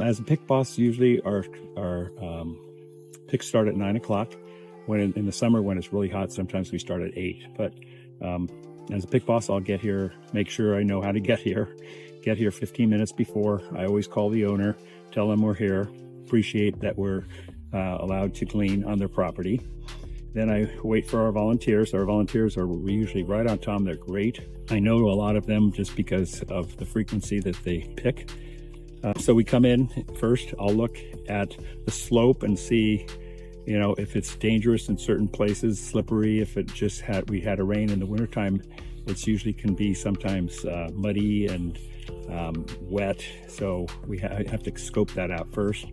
As a pick boss, usually our picks start at 9 o'clock. When in the summer, when it's really hot, sometimes we start at 8. But as a pick boss, I'll get here, make sure I know how to get here 15 minutes before. I always call the owner, tell them we're here, appreciate that we're allowed to glean on their property. Then I wait for our volunteers. Our volunteers are usually right on time. They're great. I know a lot of them just because of the frequency that they pick. So we come in first. I'll look at the slope and see, you know, if it's dangerous in certain places, slippery. If it just we had a rain in the wintertime, it's usually can be sometimes muddy and wet. So we have to scope that out first.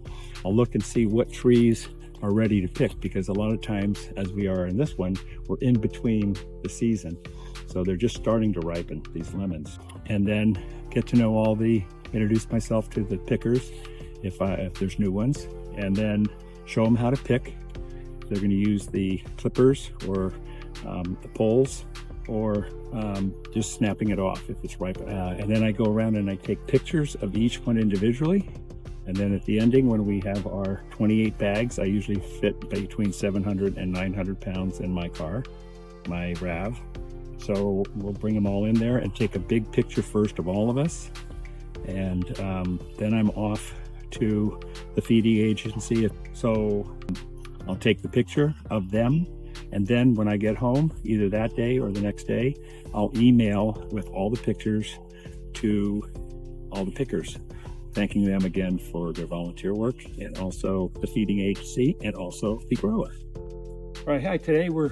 I'll look and see what trees are ready to pick, because a lot of times, as we are in this one, we're in between the season. So they're just starting to ripen, these lemons. And then get to know introduce myself to the pickers if there's new ones, and then show them how to pick. They're going to use the clippers or the poles, or just snapping it off if it's ripe. And then I go around and I take pictures of each one individually. And then at the ending, when we have our 28 bags, I usually fit between 700 and 900 pounds in my car, my RAV. So we'll bring them all in there and take a big picture first of all of us. And then I'm off to the feeding agency. So I'll take the picture of them. And then when I get home, either that day or the next day, I'll email with all the pictures to all the pickers, thanking them again for their volunteer work, and also the feeding agency, and also the grower. All right, hi, today we're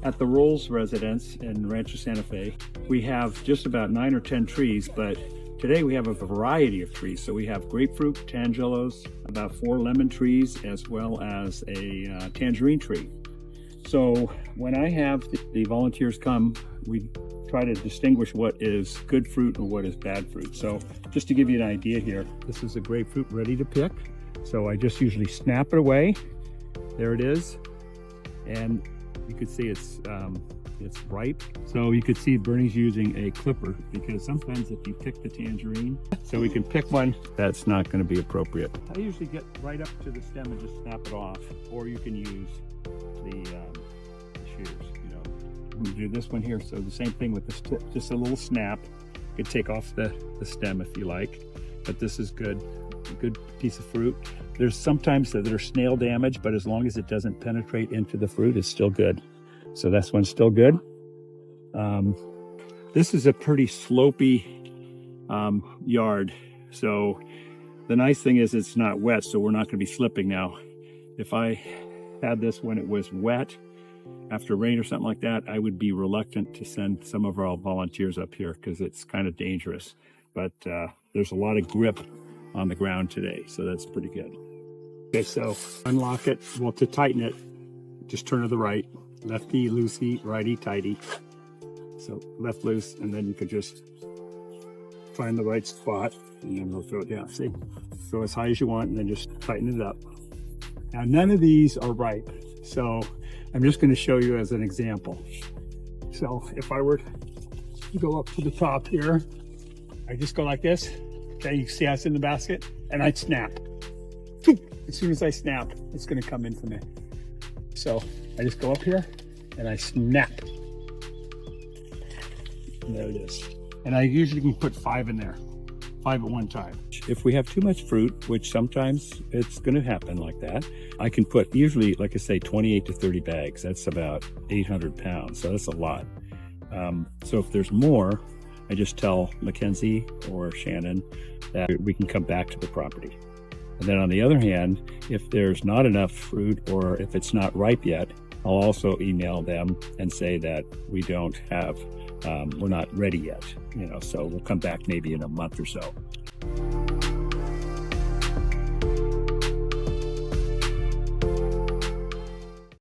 at the Rolls residence in Rancho Santa Fe. We have just about 9 or 10 trees, but today we have a variety of trees. So we have grapefruit, tangelos, about 4 lemon trees, as well as a tangerine tree. So when I have the volunteers come, we try to distinguish what is good fruit and what is bad fruit. So just to give you an idea here, this is a grapefruit ready to pick. So I just usually snap it away. There it is. And you can see it's ripe. So you could see Bernie's using a clipper, because sometimes if you pick the tangerine, so we can pick one that's not going to be appropriate. I usually get right up to the stem and just snap it off, or you can use the shears. We do this one here, so the same thing with this tip, just a little snap. You can take off the stem if you like, but this is good, a good piece of fruit. There's sometimes that there's snail damage, but as long as it doesn't penetrate into the fruit, it's still good. So this one's still good. This is a pretty slopey yard, so the nice thing is it's not wet, so we're not going to be slipping. Now if I had this when it was wet after rain or something like that, I would be reluctant to send some of our volunteers up here because it's kind of dangerous. But there's a lot of grip on the ground today, so that's pretty good. Okay, so unlock it. Well, to tighten it, just turn to the right. Lefty loosey, righty tighty. So left loose, and then you could just find the right spot, and then we'll throw it down. See? Go as high as you want, and then just tighten it up. Now, none of these are ripe, so I'm just going to show you as an example. So if I were to go up to the top here, I just go like this. Okay, you can see how it's in the basket, and I snap. As soon as I snap, it's going to come into me. So I just go up here and I snap. And there it is. And I usually can put 5 in there, 5 at one time. If we have too much fruit, which sometimes it's going to happen like that, I can put usually, like I say, 28 to 30 bags. That's about 800 pounds. So that's a lot. So if there's more, I just tell Mackenzie or Shannon that we can come back to the property. And then on the other hand, if there's not enough fruit or if it's not ripe yet, I'll also email them and say that we don't have, we're not ready yet, so we'll come back maybe in a month or so.